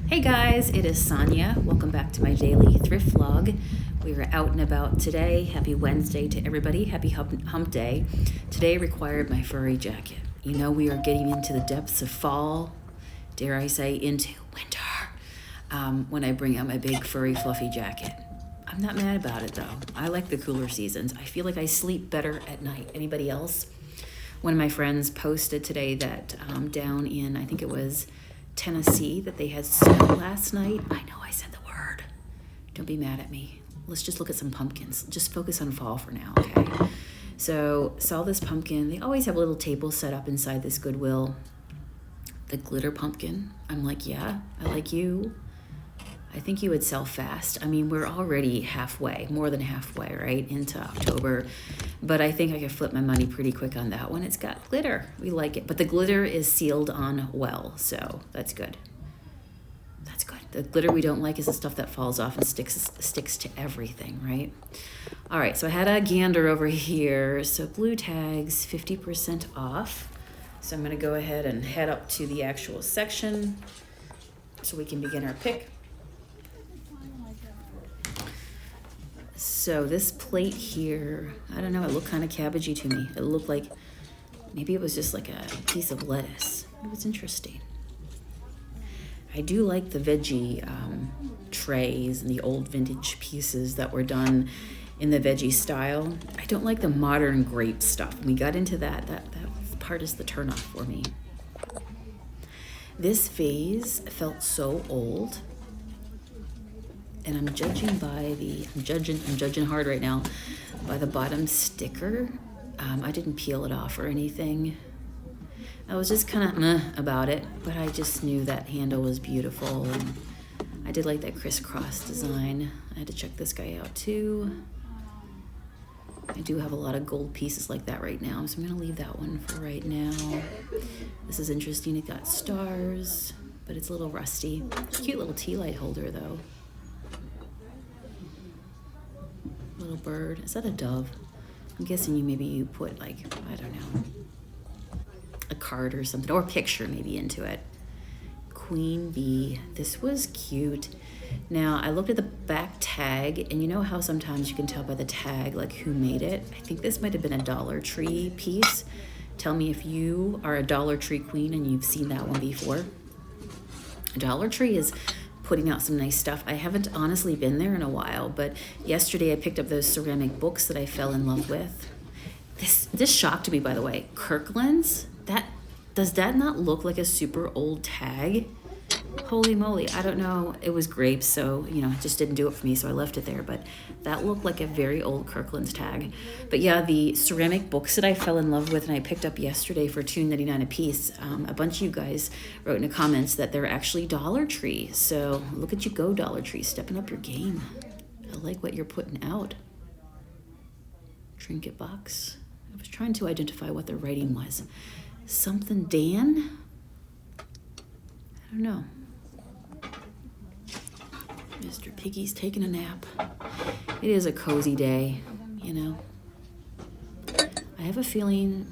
Hey guys, it is Sonia. Welcome back to my daily thrift vlog. We are out and about today. Happy Wednesday to everybody. Happy hump day. Today required my furry jacket. You know we are getting into the depths of fall, dare I say into winter, when I bring out my big furry fluffy jacket. I'm not mad about it though. I like the cooler seasons. I feel like I sleep better at night. Anybody else? One of my friends posted today that down in, I think it was Tennessee, that they had snow last night. I know I said the word. Don't be mad at me. Let's just look at some pumpkins. Just focus on fall for now, okay? So saw this pumpkin. They always have a little table set up inside this Goodwill. The glitter pumpkin. I'm like, yeah, I like you. I think you would sell fast. I mean, we're already halfway, more than halfway, right, into October. But I think I could flip my money pretty quick on that one. It's got glitter. We like it. But the glitter is sealed on well, so that's good. That's good. The glitter we don't like is the stuff that falls off and sticks to everything, right? All right, so I had a gander over here. So blue tags, 50% off. So I'm going to go ahead and head up to the actual section so we can begin our pick. So this plate here, I don't know, it looked kind of cabbagey to me. It looked like maybe it was just like a piece of lettuce. It was interesting. I do like the veggie trays and the old vintage pieces that were done in the veggie style. I don't like the modern grape stuff. When we got into that part is the turnoff for me. This vase felt so old. And I'm judging I'm judging hard right now by the bottom sticker. I didn't peel it off or anything. I was just kind of meh about it, but I just knew that handle was beautiful. And I did like that crisscross design. I had to check this guy out too. I do have a lot of gold pieces like that right now, so I'm gonna leave that one for right now. This is interesting, it got stars, but it's a little rusty. Cute little tea light holder though. Little bird. Is that a dove? I'm guessing maybe you put like, I don't know, a card or something, or a picture maybe into it. Queen bee. This was cute. Now I looked at the back tag, and you know how sometimes you can tell by the tag like who made it? I think this might have been a Dollar Tree piece. Tell me if you are a Dollar Tree queen and you've seen that one before. Dollar Tree is putting out some nice stuff. I haven't honestly been there in a while, but yesterday I picked up those ceramic books that I fell in love with. This shocked me, by the way. Kirkland's? Does that not look like a super old tag? Holy moly, I don't know. It was grapes, so, it just didn't do it for me, so I left it there, but that looked like a very old Kirkland's tag. But yeah, the ceramic books that I fell in love with and I picked up yesterday for $2.99 a piece, a bunch of you guys wrote in the comments that they're actually Dollar Tree, so look at you go, Dollar Tree, stepping up your game. I like what you're putting out. Trinket box. I was trying to identify what the writing was. Something Dan? I don't know. Mr. Piggy's taking a nap. It is a cozy day, I have a feeling,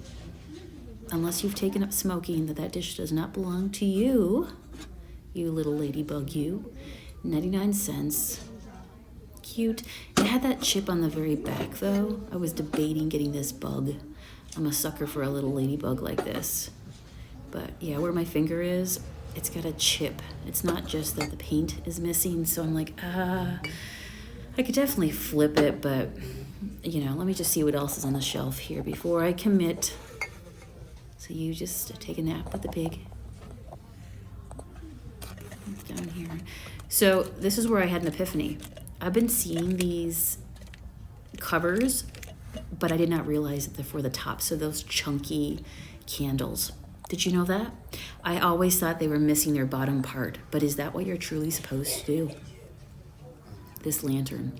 unless you've taken up smoking, that dish does not belong to you, you little ladybug, you. 99 cents. Cute. It had that chip on the very back, though. I was debating getting this bug. I'm a sucker for a little ladybug like this. But yeah, where my finger is, it's got a chip. It's not just that the paint is missing, so I'm like, I could definitely flip it, but, let me just see what else is on the shelf here before I commit. So you just take a nap with the pig. Down here. So this is where I had an epiphany. I've been seeing these covers, but I did not realize that they're for the top, so those chunky candles. Did you know that? I always thought they were missing their bottom part, but is that what you're truly supposed to do? This lantern.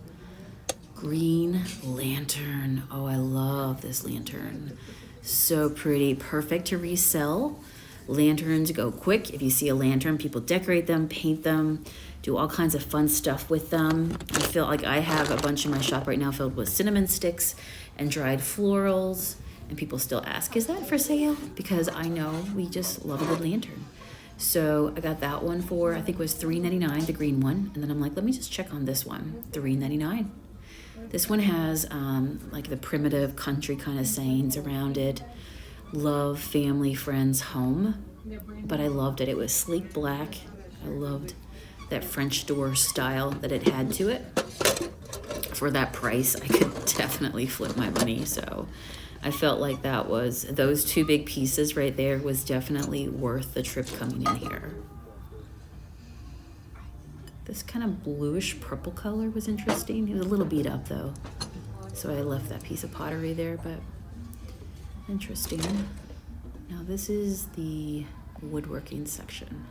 Green lantern. Oh, I love this lantern. So pretty. Perfect to resell. Lanterns go quick. If you see a lantern, people decorate them, paint them, do all kinds of fun stuff with them. I feel like I have a bunch in my shop right now filled with cinnamon sticks and dried florals. And people still ask, is that for sale? Because I know we just love a good lantern. So I got that one for, I think it was $3.99, the green one. And then I'm like, let me just check on this one, $3.99. This one has like the primitive country kind of sayings around it. Love, family, friends, home. But I loved it. It was sleek black. I loved that French door style that it had to it. For that price, I could definitely flip my money. So I felt like that was, those two big pieces right there was definitely worth the trip coming in here. This kind of bluish purple color was interesting. It was a little beat up though. So I left that piece of pottery there, but interesting. Now this is the woodworking section.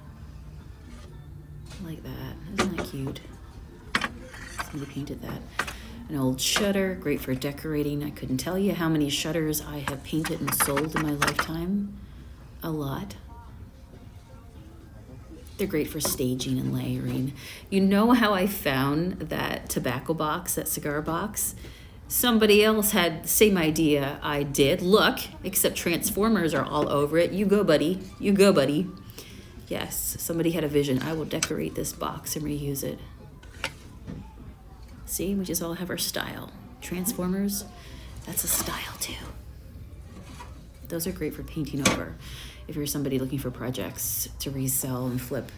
I like that. Isn't that cute? Somebody painted that. An old shutter, great for decorating. I couldn't tell you how many shutters I have painted and sold in my lifetime. A lot. They're great for staging and layering. You know how I found that tobacco box, that cigar box? Somebody else had the same idea I did. Look, except transformers are all over it. You go, buddy. You go, buddy. Yes, somebody had a vision. I will decorate this box and reuse it. See, we just all have our style. Transformers, that's a style too. Those are great for painting over. If you're somebody looking for projects to resell and flip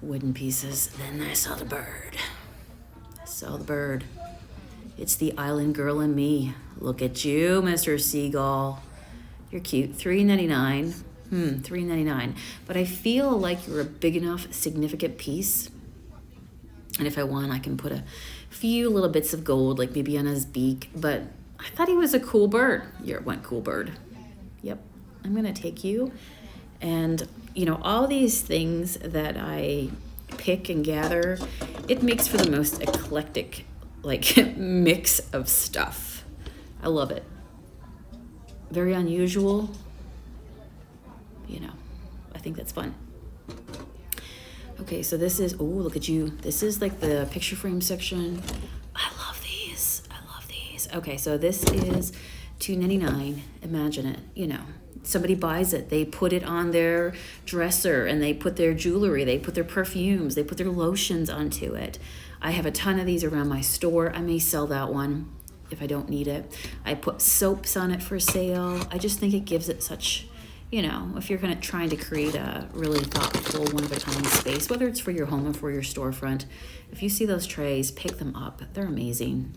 wooden pieces, then I saw the bird. I saw the bird. It's the island girl in me. Look at you, Mr. Seagull. You're cute. $3.99. $3.99. But I feel like you're a big enough, significant piece. And if I want, I can put a few little bits of gold, like maybe on his beak. But I thought he was a cool bird. You're one cool bird. Yep. I'm going to take you. And, you know, all these things that I pick and gather, it makes for the most eclectic, like, mix of stuff. I love it. Very unusual. You know, I think that's fun. Okay, so this is, oh, look at you. This is like the picture frame section. I love these. I love these. Okay, so this is $2.99. Imagine it, you know. Somebody buys it. They put it on their dresser and they put their jewelry. They put their perfumes. They put their lotions onto it. I have a ton of these around my store. I may sell that one if I don't need it. I put soaps on it for sale. I just think it gives it such, you know, if you're trying to create a really thoughtful, one-of-a-kind space, whether it's for your home or for your storefront, if you see those trays, pick them up. They're amazing.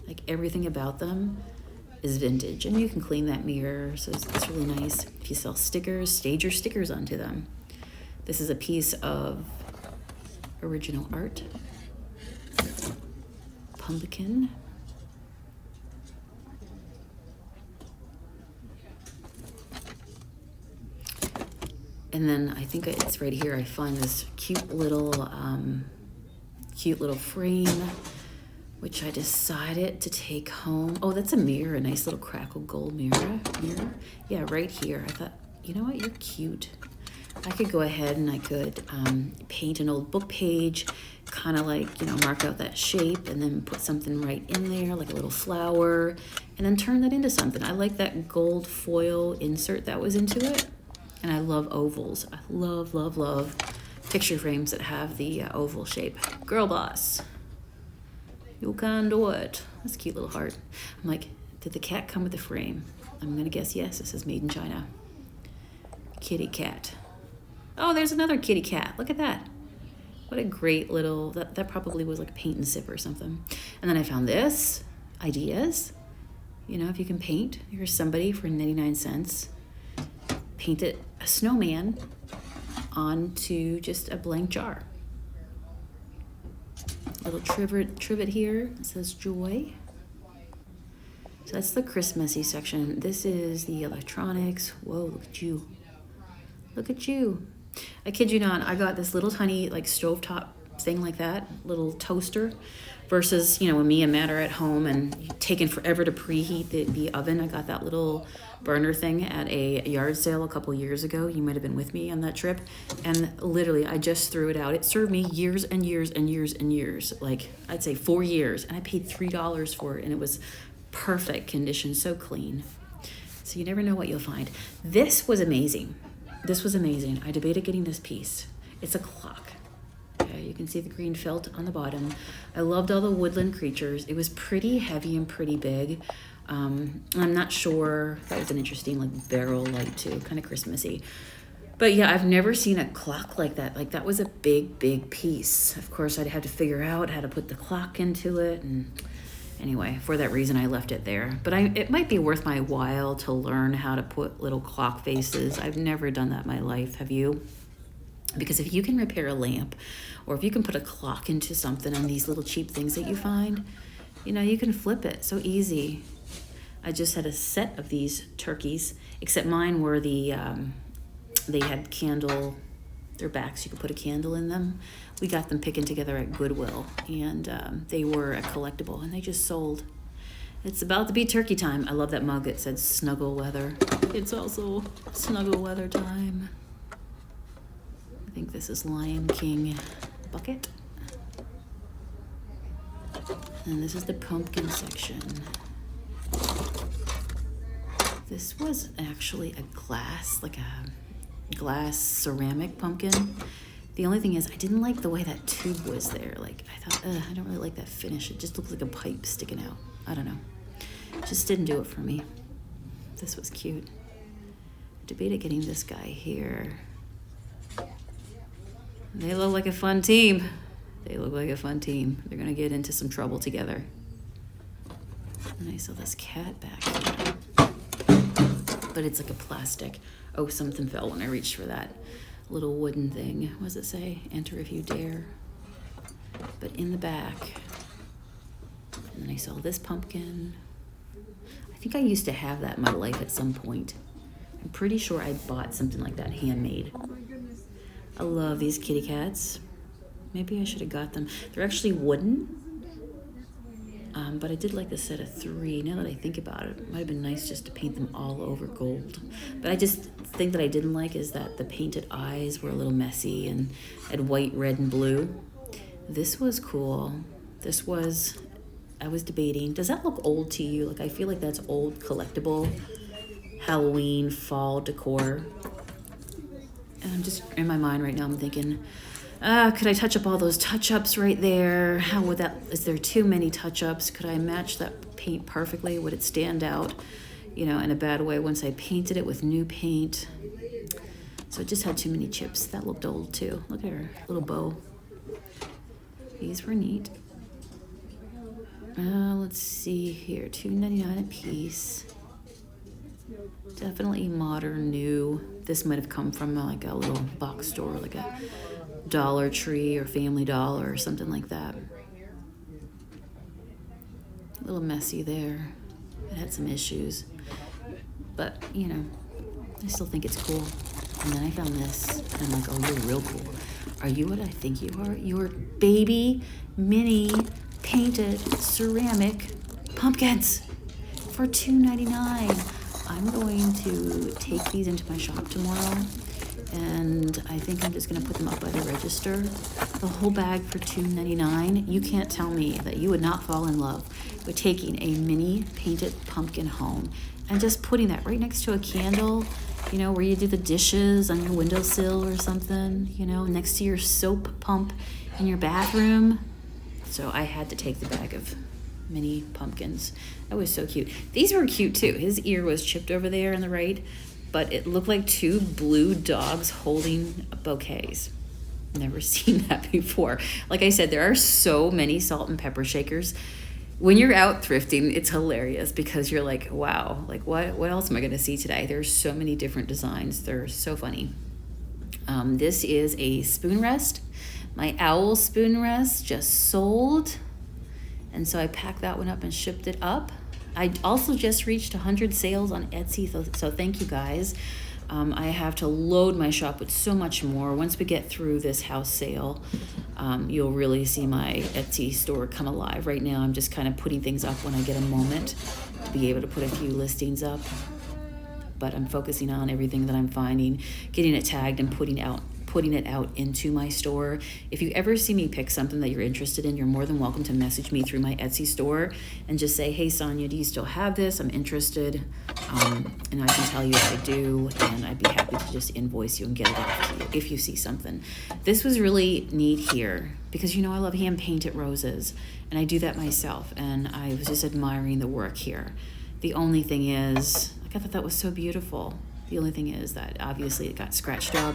Like, everything about them is vintage. And you can clean that mirror, so it's really nice. If you sell stickers, stage your stickers onto them. This is a piece of original art. Pumpkin. And then I think it's right here. I find this cute little frame, which I decided to take home. Oh, that's a mirror, a nice little crackle gold mirror. Yeah, right here. I thought, you know what, you're cute. I could go ahead and I could paint an old book page, kind of like, you know, mark out that shape and then put something right in there, like a little flower, and then turn that into something. I like that gold foil insert that was into it. And I love ovals. I love, love, love picture frames that have the oval shape. Girl boss. You can do it. That's a cute little heart. I'm like, did the cat come with the frame? I'm going to guess yes. This is made in China. Kitty cat. Oh, there's another kitty cat. Look at that. What a great little, that probably was like a paint and sip or something. And then I found this. Ideas. You know, if you can paint, here's somebody for 99 cents. Painted a snowman onto just a blank jar. Little trivet here. It says joy. So that's the Christmassy section. This is the electronics. Whoa, look at you. Look at you. I kid you not, I got this little tiny like stovetop thing like that, little toaster, versus, you know, when me and Matt are at home and taking forever to preheat the oven. I got that little burner thing at a yard sale a couple years ago. You might have been with me on that trip. And literally, I just threw it out. It served me years and years and years and years. Like, I'd say 4 years. And I paid $3 for it. And it was perfect condition, so clean. So you never know what you'll find. This was amazing. This was amazing. I debated getting this piece. It's a clock. Okay, you can see the green felt on the bottom. I loved all the woodland creatures. It was pretty heavy and pretty big. I'm not sure. That was an interesting like barrel light too, kind of Christmassy. But yeah, I've never seen a clock like that. Like that was a big, big piece. Of course, I'd have to figure out how to put the clock into it. And anyway, for that reason, I left it there. But it might be worth my while to learn how to put little clock faces. I've never done that in my life. Have you? Because if you can repair a lamp, or if you can put a clock into something on these little cheap things that you find, you know, you can flip it so easy. I just had a set of these turkeys, except mine were the, they had candle, their backs, you could put a candle in them. We got them picking together at Goodwill, and they were a collectible, and they just sold. It's about to be turkey time. I love that mug that said snuggle weather. It's also snuggle weather time. I think this is Lion King bucket. And this is the pumpkin section. This was actually a glass, like a glass ceramic pumpkin. The only thing is I didn't like the way that tube was there. Like I thought, I don't really like that finish. It just looked like a pipe sticking out. I don't know. Just didn't do it for me. This was cute. I debated getting this guy here. They look like a fun team. They look like a fun team. They're gonna get into some trouble together. And I saw this cat back here. But it's like a plastic. Oh, something fell when I reached for that little wooden thing. What does it say? Enter if you dare. But in the back. And then I saw this pumpkin. I think I used to have that in my life at some point. I'm pretty sure I bought something like that handmade. I love these kitty cats. Maybe I should have got them. They're actually wooden. But I did like the set of 3. Now that I think about it, it might have been nice just to paint them all over gold. But I just think that I didn't like is that the painted eyes were a little messy and had white, red, and blue. This was cool. This was, I was debating, does that look old to you? Like I feel like that's old collectible Halloween fall decor. And I'm just, in my mind right now, I'm thinking, could I touch up all those touch-ups right there? How would that, is there too many touch-ups? Could I match that paint perfectly? Would it stand out, you know, in a bad way once I painted it with new paint? So it just had too many chips. That looked old too. Look at her little bow. These were neat. Let's see here, $2.99 a piece. Definitely modern, new. This might have come from like a little box store, like a Dollar Tree or Family Dollar or something like that. A little messy there. It had some issues. But, you know, I still think it's cool. And then I found this, and I'm like, oh, you're real cool. Are you what I think you are? You're baby, mini, painted, ceramic pumpkins for $2.99. I'm going to take these into my shop tomorrow, and I think I'm just going to put them up by the register. The whole bag for $2.99. You can't tell me that you would not fall in love with taking a mini painted pumpkin home and just putting that right next to a candle, you know, where you do the dishes on your windowsill or something, you know, next to your soap pump in your bathroom. So I had to take the bag of mini pumpkins. That was so cute. These were cute too. His ear was chipped over there on the right, but it looked like 2 blue dogs holding bouquets. Never seen that before. Like I said, there are so many salt and pepper shakers. When you're out thrifting, it's hilarious because you're like, wow, like what else am I going to see today? There's so many different designs. They're so funny. This is a spoon rest. My owl spoon rest just sold. And so I packed that one up and shipped it up. I also just reached 100 sales on Etsy, so thank you guys. I have to load my shop with so much more. Once we get through this house sale, you'll really see my Etsy store come alive. Right now, I'm just kind of putting things up when I get a moment to be able to put a few listings up. But I'm focusing on everything that I'm finding, getting it tagged and putting putting it out into my store. If you ever see me pick something that you're interested in, you're more than welcome to message me through my Etsy store and just say, hey, Sonia, do you still have this? I'm interested. And I can tell you if I do, and I'd be happy to just invoice you and get it off to you if you see something. This was really neat here because, you know, I love hand-painted roses, and I do that myself, and I was just admiring the work here. The only thing is, like, I thought that was so beautiful. The only thing is that obviously it got scratched up.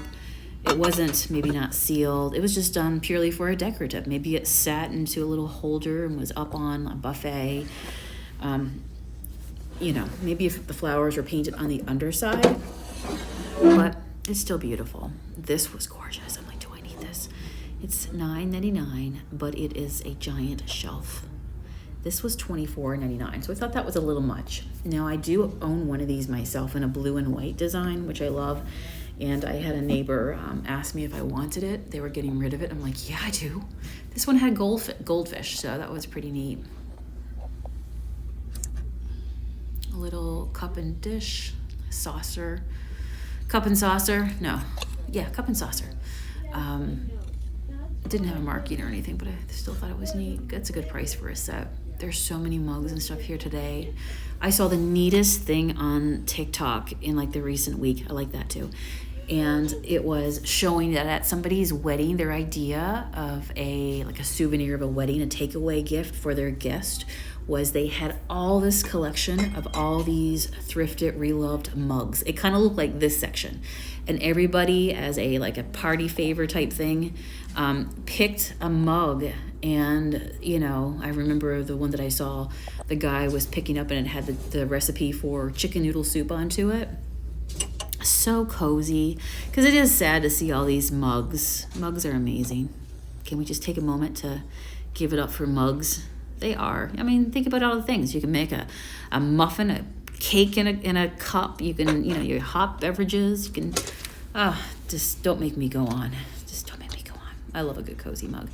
It wasn't, maybe not sealed. It was just done purely for a decorative. Maybe it sat into a little holder and was up on a buffet. You know, maybe if the flowers were painted on the underside, but it's still beautiful. This was gorgeous. I'm like, do I need this? It's $9.99, but it is a giant shelf. This was $24.99, so I thought that was a little much. Now, I do own one of these myself in a blue and white design, which I love, and I had a neighbor ask me if I wanted it. They were getting rid of it. I'm like, yeah, I do. This one had goldfish, so that was pretty neat. A little cup and dish, saucer, cup and saucer. No, yeah, cup and saucer. It didn't have a marking or anything, but I still thought it was neat. That's a good price for a set. There's so many mugs and stuff here today. I saw the neatest thing on TikTok in like the recent week. I like that too. And it was showing that at somebody's wedding, their idea of a souvenir of a wedding, a takeaway gift for their guest, was they had all this collection of all these thrifted, reloved mugs. It kind of looked like this section. And everybody, as a party favor type thing, picked a mug. And, you know, I remember the one that I saw, the guy was picking up and it had the recipe for chicken noodle soup onto it. So cozy, because it is sad to see all these mugs. Mugs are amazing. Can we just take a moment to give it up for mugs? They are. I mean, think about all the things. You can make a muffin, a cake in a cup. You can, you know, your hot beverages. You can, just don't make me go on. Just don't make me go on. I love a good cozy mug.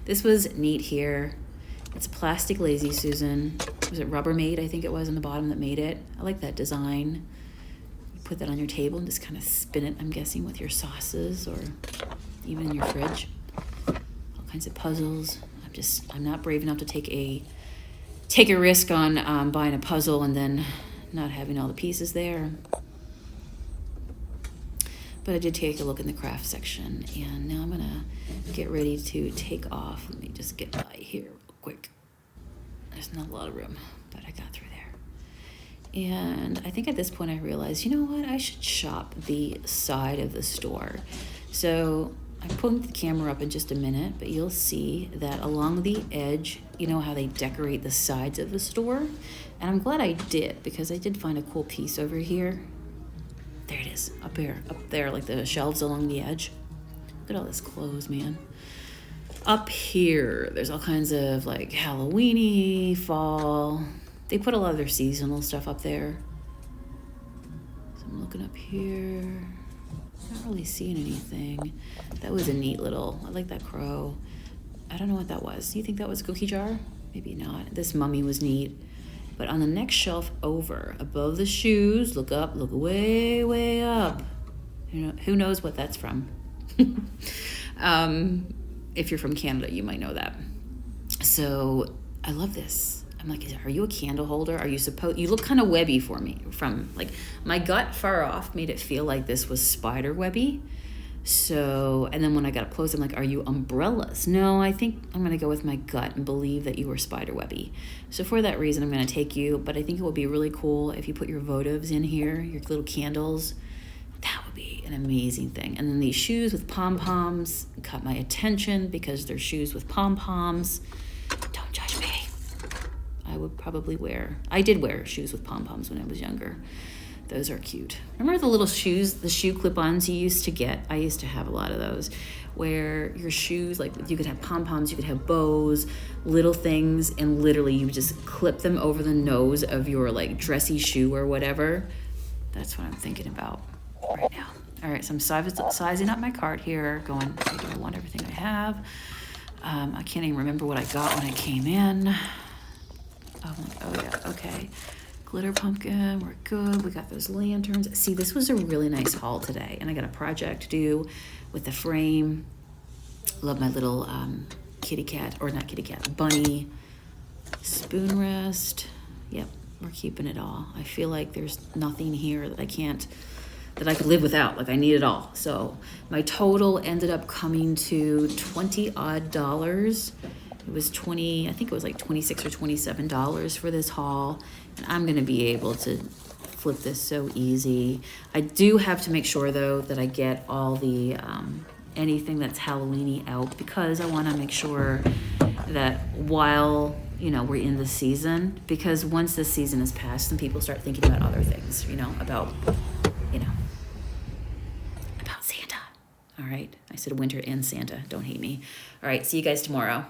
This was neat here. It's plastic Lazy Susan. Was it Rubbermaid, I think it was, on the bottom that made it. I like that design. You put that on your table and just kind of spin it, I'm guessing, with your sauces or even in your fridge. All kinds of puzzles. I'm not brave enough to take a risk on buying a puzzle and then not having all the pieces there. But I did take a look in the craft section, and now I'm gonna get ready to take off. Let me just get by here real quick. There's not a lot of room, but I got through there. And I think at this point I realized, you know what, I should shop the side of the store. So I'm pulling the camera up in just a minute, but you'll see that along the edge, you know how they decorate the sides of the store? And I'm glad I did, because I did find a cool piece over here. There it is, up there, like the shelves along the edge. Look at all this clothes, man. Up here, there's all kinds of like Halloween-y, fall. They put a lot of their seasonal stuff up there. So I'm looking up here. Not really seeing anything. That was a neat little, I like that crow. I don't know what that was. Do you think that was a cookie jar? Maybe not. This mummy was neat. But on the next shelf over, above the shoes, look up, look way, way up. You know, who knows what that's from? If you're from Canada, you might know that. So I love this. I'm like, are you a candle holder? Are you you look kind of webby for me. From like my gut far off made it feel like this was spider webby. So, and then when I got up close, I'm like, are you umbrellas? No, I think I'm going to go with my gut and believe that you were spider webby. So for that reason, I'm going to take you, but I think it would be really cool if you put your votives in here, your little candles. That would be an amazing thing. And then these shoes with pom-poms caught my attention because they're shoes with pom-poms. Don't judge me. I did wear shoes with pom-poms when I was younger. Those are cute. Remember the little shoes, the shoe clip-ons you used to get? I used to have a lot of those, where your shoes, like you could have pom-poms, you could have bows, little things, and literally you would just clip them over the nose of your like dressy shoe or whatever. That's what I'm thinking about right now. All right, so I'm sizing up my cart here, going, do I want everything I have? I can't even remember what I got when I came in. Oh yeah, okay. Glitter pumpkin, we're good. We got those lanterns. See, this was a really nice haul today. And I got a project due with the frame. Love my little kitty cat, or not kitty cat, bunny spoon rest. Yep, we're keeping it all. I feel like there's nothing here that I could live without. Like, I need it all. So my total ended up coming to $20 odd. It was I think it was like $26 or $27 for this haul. And I'm gonna be able to flip this so easy. I do have to make sure though that I get all the anything that's Halloween-y out, because I wanna make sure that while, you know, we're in the season, because once this season is past, then people start thinking about other things, about Santa. All right, I said winter and Santa, don't hate me. All right, see you guys tomorrow.